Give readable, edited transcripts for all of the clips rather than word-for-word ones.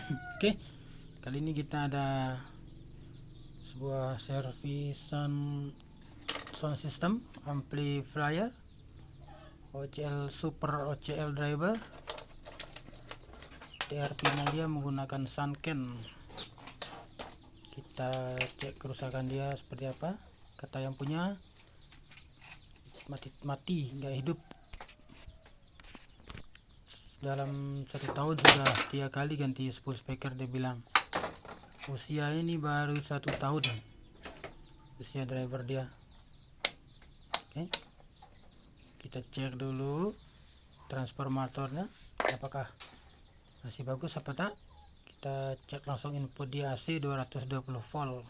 Oke, kali ini kita ada sebuah servis sound system amplifier OCL Super OCL driver. TRP-nya dia menggunakan Sunken. Kita cek kerusakan dia seperti apa. Kata yang punya mati nggak hidup. Dalam 1 tahun sudah 3 kali ganti spool speaker, dia bilang. Usia ini baru 1 tahun usia driver dia. Oke, kita cek dulu transformatornya apakah masih bagus apa tak. Kita cek langsung input dia AC 220 volt,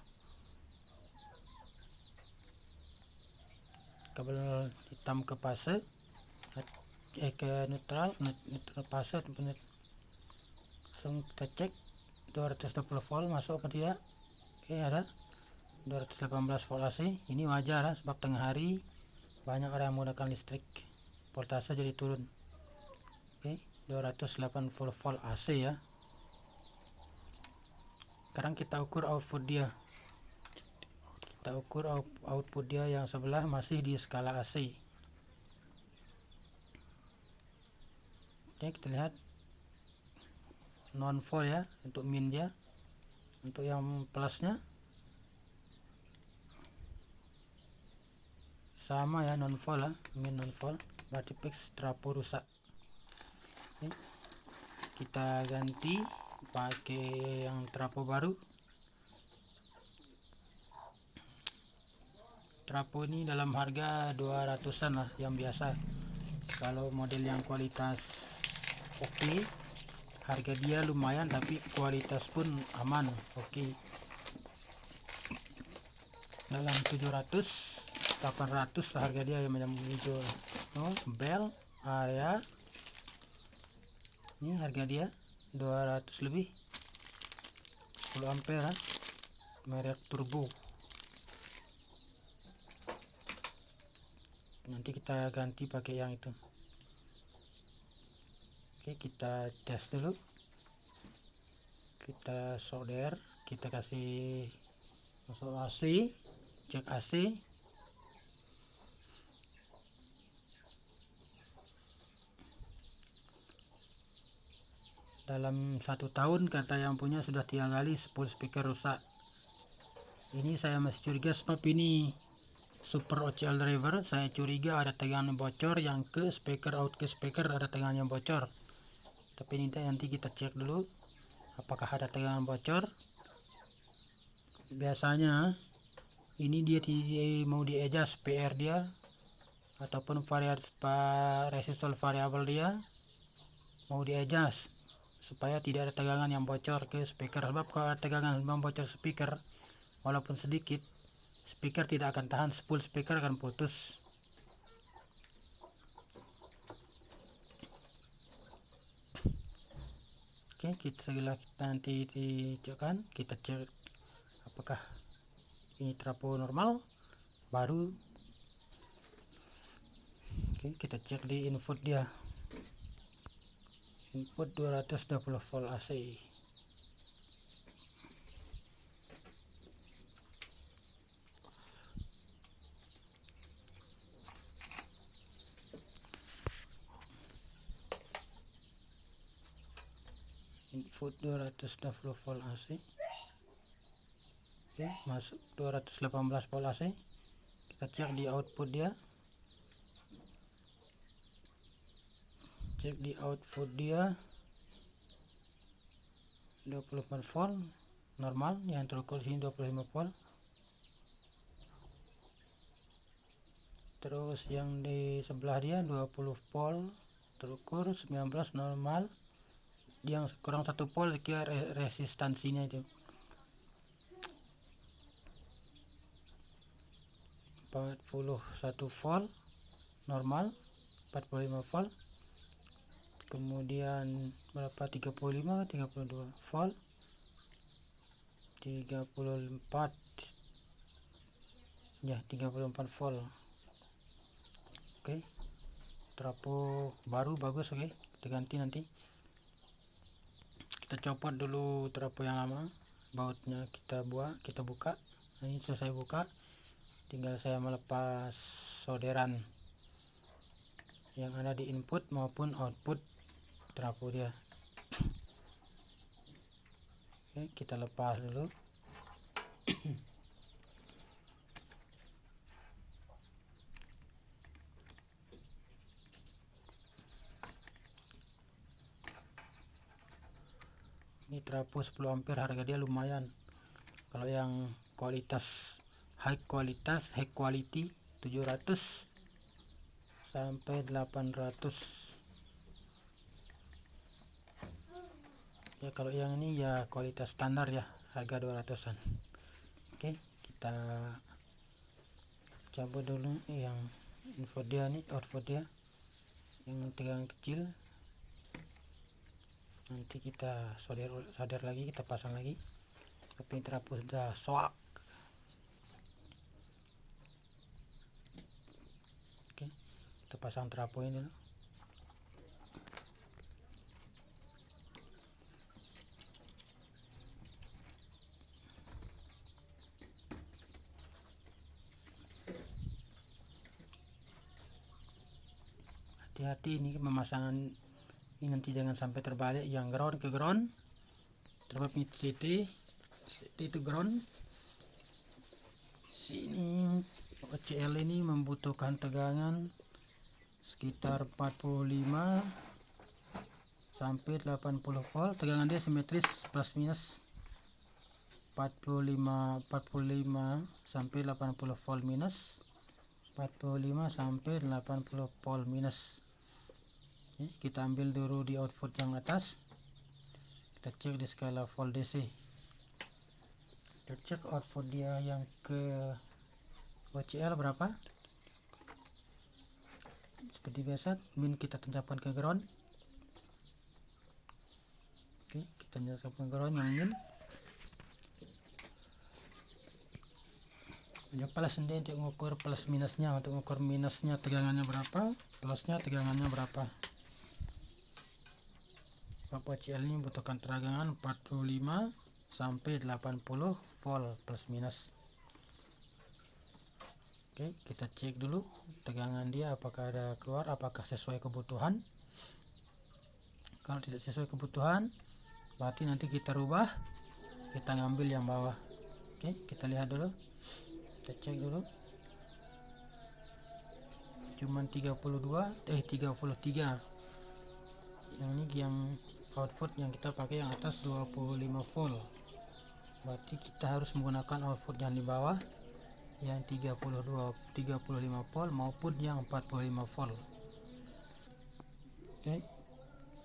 kabel hitam ke fase ke neutral fase. Langsung kita cek 220 volt masuk apa tidak. Oke, ada 218 volt AC. Ini wajar ya, sebab tengah hari banyak orang yang menggunakan listrik, voltase jadi turun. Oke, 280 volt AC ya. Sekarang kita ukur output dia. Kita ukur output dia yang sebelah masih di skala AC. Oke, kita lihat non volt ya untuk min dia. Untuk yang plusnya sama ya, non volt lah, min non volt, berarti fix trapo rusak. Oke, kita ganti pakai yang trapo baru. Trapo ini dalam harga 200-an lah yang biasa. Kalau model yang kualitas oke, harga dia lumayan tapi kualitas pun aman. Oke, dalam 700 800 harga dia yang muncul. Bell area ini harga dia 200 lebih, 10 ampere merek turbo. Nanti kita ganti pakai yang itu. Oke, kita tes dulu. Kita solder, kita kasih masuk AC, cek AC. Dalam 1 tahun kata yang punya sudah 3 kali spool speaker rusak. Ini saya masih curiga sebab ini Super OCL driver. Saya curiga ada tegangan bocor yang ke speaker, out ke speaker ada tegangan yang bocor. Tapi ini nanti kita cek dulu apakah ada tegangan bocor. Biasanya ini dia mau di adjust PR dia ataupun resistor variabel dia mau di adjust supaya tidak ada tegangan yang bocor ke speaker. Sebab kalau ada tegangan yang bocor speaker walaupun sedikit, speaker tidak akan tahan, spool speaker akan putus. Oke, kita nanti dicekkan, kita cek apakah ini trapo normal baru. Oke, kita cek di input dia. Input 220 volt AC. Input 220 volt AC. Oke, masuk 218 volt AC. Kita cek di output dia. Cek di output dia 24 volt normal, yang terukur sini 25 volt. Terus yang di sebelah dia 20 volt terukur, 19 normal. Yang kurang 1 volt kira resistansinya itu. 41 volt normal, 45 volt. Kemudian berapa, 35 32 volt, 34 ya, 34 volt. Oke, trapo baru bagus. Oke, kita ganti nanti. Kita copot dulu trafo yang lama, bautnya kita buka. Ini selesai buka, tinggal saya melepas solderan yang ada di input maupun output trafo dia. Oke, kita lepas dulu. Ini trafo 10 ampere, harga dia lumayan. Kalau yang kualitas high quality 700 sampai 800 ya. Kalau yang ini ya kualitas standar ya, harga 200-an. Oke, kita cabut dulu yang input dia nih, output dia yang tegangan kecil. Nanti kita solder lagi, kita pasang lagi. Tapi trafo sudah soak. Oke, kita pasang trafo ini dulu. Hati-hati ini pemasangan ini, nanti jangan sampai terbalik, yang ground ke ground, terus CT itu ground. Sini OCL ini membutuhkan tegangan sekitar 45 sampai 80 volt. Tegangan dia simetris plus minus 45 sampai 80 volt minus, 45 sampai 80 volt minus. Oke, kita ambil dulu di output yang atas, kita cek di skala volt DC. Kita cek output dia yang ke OCL berapa. Seperti biasa, min kita tancapkan ke ground. Oke, kita tancapkan ke ground yang min. Ya, plus sendiri untuk mengukur plus minusnya. Untuk mengukur minusnya tegangannya berapa, plusnya tegangannya berapa. OCL ini membutuhkan tegangan 45 sampai 80 volt plus minus. Oke, kita cek dulu tegangan dia apakah ada keluar, apakah sesuai kebutuhan. Kalau tidak sesuai kebutuhan, berarti nanti kita rubah, kita ngambil yang bawah. Oke, kita lihat dulu, kita cek dulu. Cuman 33. Yang ini yang output yang kita pakai yang atas 25 volt. Berarti kita harus menggunakan output yang di bawah yang 35 volt maupun yang 45 volt. Oke,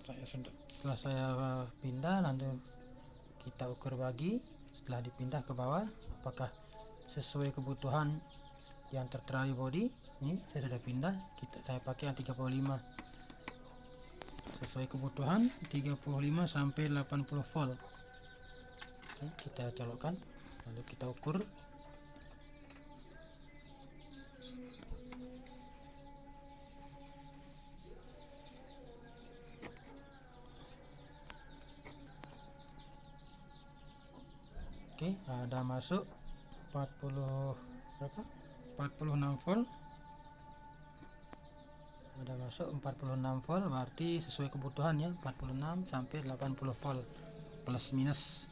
setelah saya pindah, lalu kita ukur bagi. Setelah dipindah ke bawah, apakah sesuai kebutuhan yang tertera di body. Ini saya sudah pindah, saya pakai yang 35 sesuai kebutuhan, 35 sampai 80 volt. Oke, kita colokkan, lalu kita ukur. Oke, ada masuk 46 volt. Ada masuk 46 volt, berarti sesuai kebutuhan ya, 46 sampai 80 volt plus minus.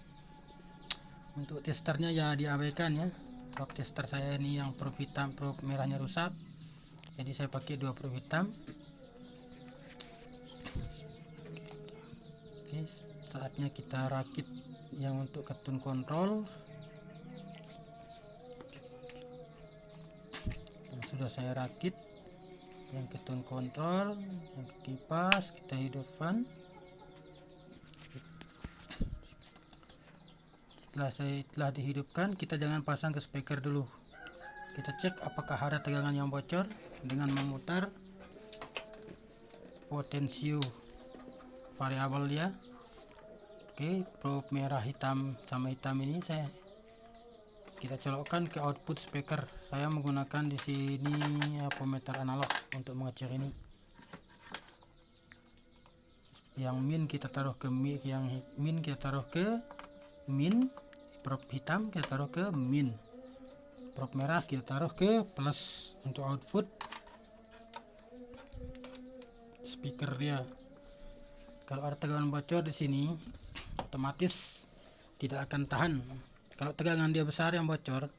Untuk testernya ya diabaikan ya. Probe tester saya ini yang probe hitam, probe merahnya rusak, jadi saya pakai 2 probe hitam. Oke, saatnya kita rakit yang untuk ketun kontrol yang sudah saya rakit. Yang ketun kontrol, yang ke kipas kita hidupkan. Setelah dihidupkan, kita jangan pasang ke speaker dulu. Kita cek apakah ada tegangan yang bocor dengan memutar potensio variabel dia. Oke, probe merah hitam sama hitam ini kita colokkan ke output speaker. Saya menggunakan di sini ampermeter analog untuk mengecek ini. yang min kita taruh ke min, yang min kita taruh ke min, prop hitam kita taruh ke min, prop merah kita taruh ke plus. Untuk output speaker dia, kalau ada tegangan bocor di sini otomatis tidak akan tahan. Kalau tegangan dia besar yang bocor,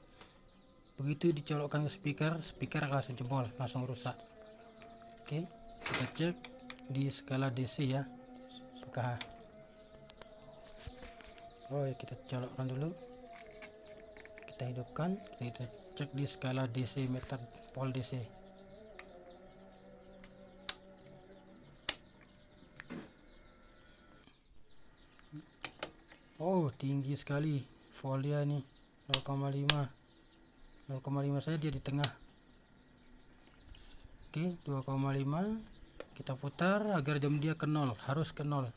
begitu dicolokkan ke speaker akan langsung jebol, langsung rusak. Oke, kita cek di skala DC ya, apakah kita colokkan dulu, kita hidupkan, kita cek di skala DC, meter pol DC. Tinggi sekali voltnya nih, 0,5 saja dia di tengah. Oke, 2,5 kita putar agar jam dia ke 0, harus ke 0.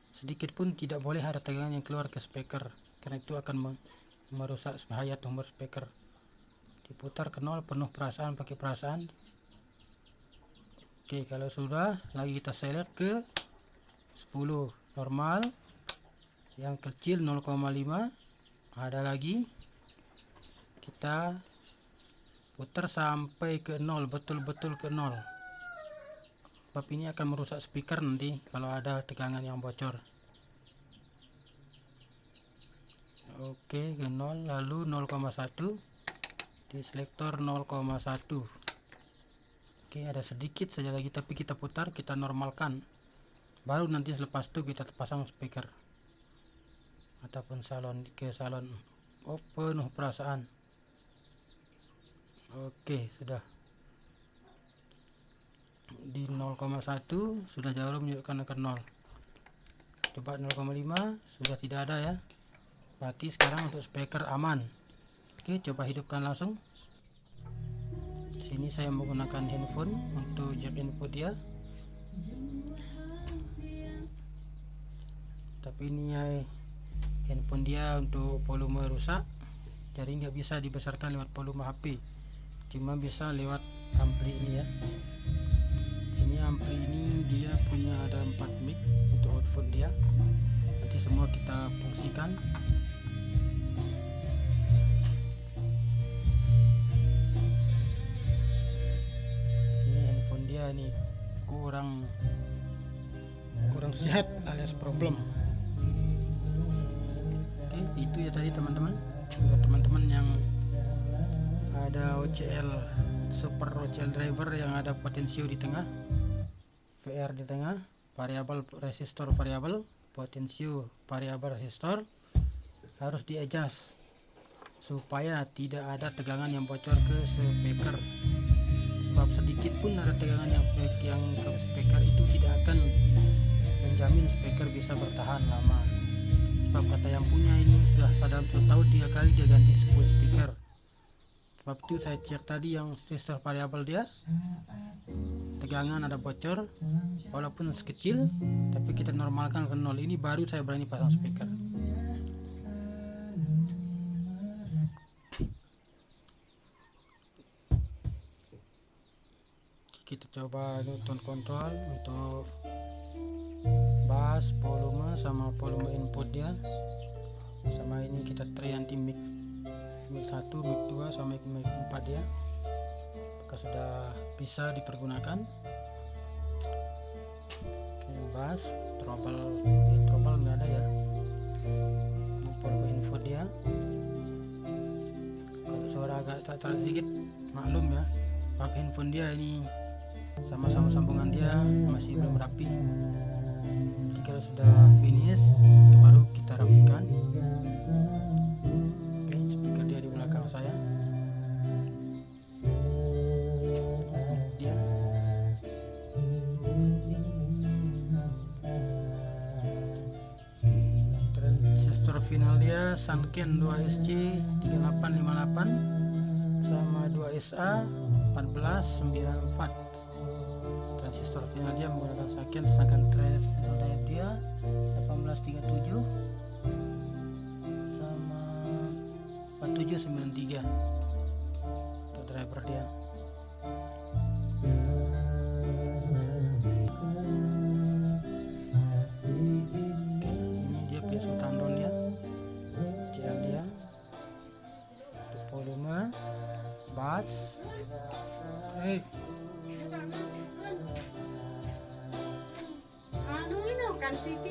Sedikit pun tidak boleh ada tegangan yang keluar ke speaker, karena itu akan merusak hayat nomor speaker. Diputar ke 0, penuh perasaan, pakai perasaan. Oke, kalau sudah, lagi kita select ke 10 normal, yang kecil 0,5, ada lagi, kita putar sampai ke 0, betul-betul ke 0. Sebab ini akan merusak speaker nanti kalau ada tegangan yang bocor. Oke, ke 0, lalu 0,1 di selektor 0,1. Oke, ada sedikit saja lagi, tapi kita putar, kita normalkan, baru nanti selepas itu kita pasang speaker ataupun salon penuh perasaan. Oke, sudah di 0,1 sudah jauh menunjukkan ke 0. Coba 0,5 sudah tidak ada ya, berarti sekarang untuk speaker aman. Oke, coba hidupkan langsung. Di sini saya menggunakan handphone untuk jack input dia, tapi ini ya, handphone dia untuk volume rusak, jadi nggak bisa dibesarkan lewat volume HP, cuma bisa lewat ampli ini ya. Sini ampli ini dia punya ada 4 mic untuk output dia, nanti semua kita fungsikan. Ini handphone dia nih kurang sehat alias problem. Oke, itu ya tadi teman-teman, buat teman-teman yang ada OCL super OCL driver yang ada potensio di tengah, VR di tengah, variabel resistor variabel, potensio variabel resistor, harus di adjust supaya tidak ada tegangan yang bocor ke speaker. Sebab sedikit pun ada tegangan yang ke speaker itu tidak akan menjamin speaker bisa bertahan lama. Sebab kata yang punya ini sudah dalam setahun 3 kali dia ganti full speaker. Sebab itu saya cek tadi yang resistor variabel dia, tegangan ada bocor walaupun sekecil, tapi kita normalkan ke 0. Ini baru saya berani pasang speaker. Kita coba tone control untuk bass, volume sama volume input dia. Sama ini kita try anti mic 1, mic 2 sama mic 4 ya. Apakah sudah bisa dipergunakan? Oke, bass, treble nggak ada ya. Volume input dia. Kalau suara agak cacat sedikit maklum ya. Maaf, handphone dia ini sama-sama sambungan dia masih belum rapi. Jadi kalau sudah finish baru kita rapikan. Oke, speaker dia di belakang saya. Dia transistor final dia Sanken 2SC 3858 sama 2SA 14 9 watt. Transistor final dia menggunakan Sanken, sedangkan transistor dia 1837 sama 4793 untuk driver dia. tandon dia, CL dia, untuk volume, bass, nanti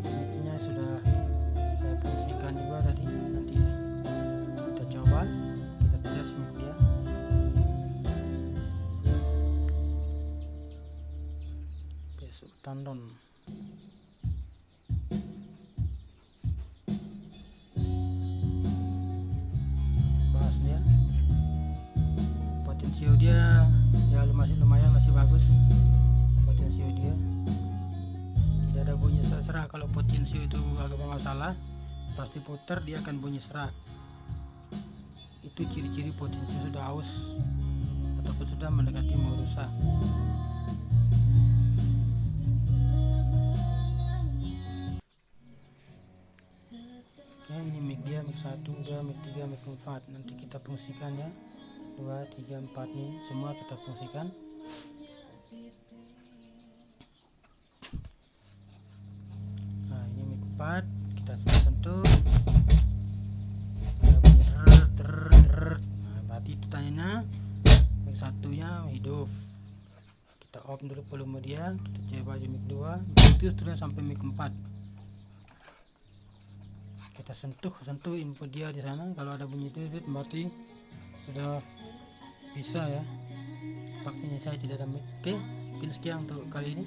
mic-nya sudah saya fungsikan juga tadi. Nanti kita coba, kita tes mic dia. Besok tandon. Bassnya, potensio dia ya masih lumayan, masih bagus potensio dia, tidak ada bunyi serak. Kalau potensio itu agak bermasalah, pasti putar dia akan bunyi serak. Itu ciri-ciri potensio sudah aus ataupun sudah mendekati mau rusak. Ya, ini mic dia, mic 1, 2, mic 3, mic 4. Nanti kita fungsikan ya, 2, 3, 4 nih semua kita fungsikan. Nah, ini mic 4 kita sentuh, ada bunyi der. Nah, berarti itu tandanya mic 1-nya hidup. Kita off dulu volume dia, kita coba aja mic 2, begitu seterusnya sampai mic 4. Kita sentuh input dia di sana. Kalau ada bunyi itu berarti sudah bisa ya. Pakainya saya tidak ada mic. Oke, mungkin sekian untuk kali ini.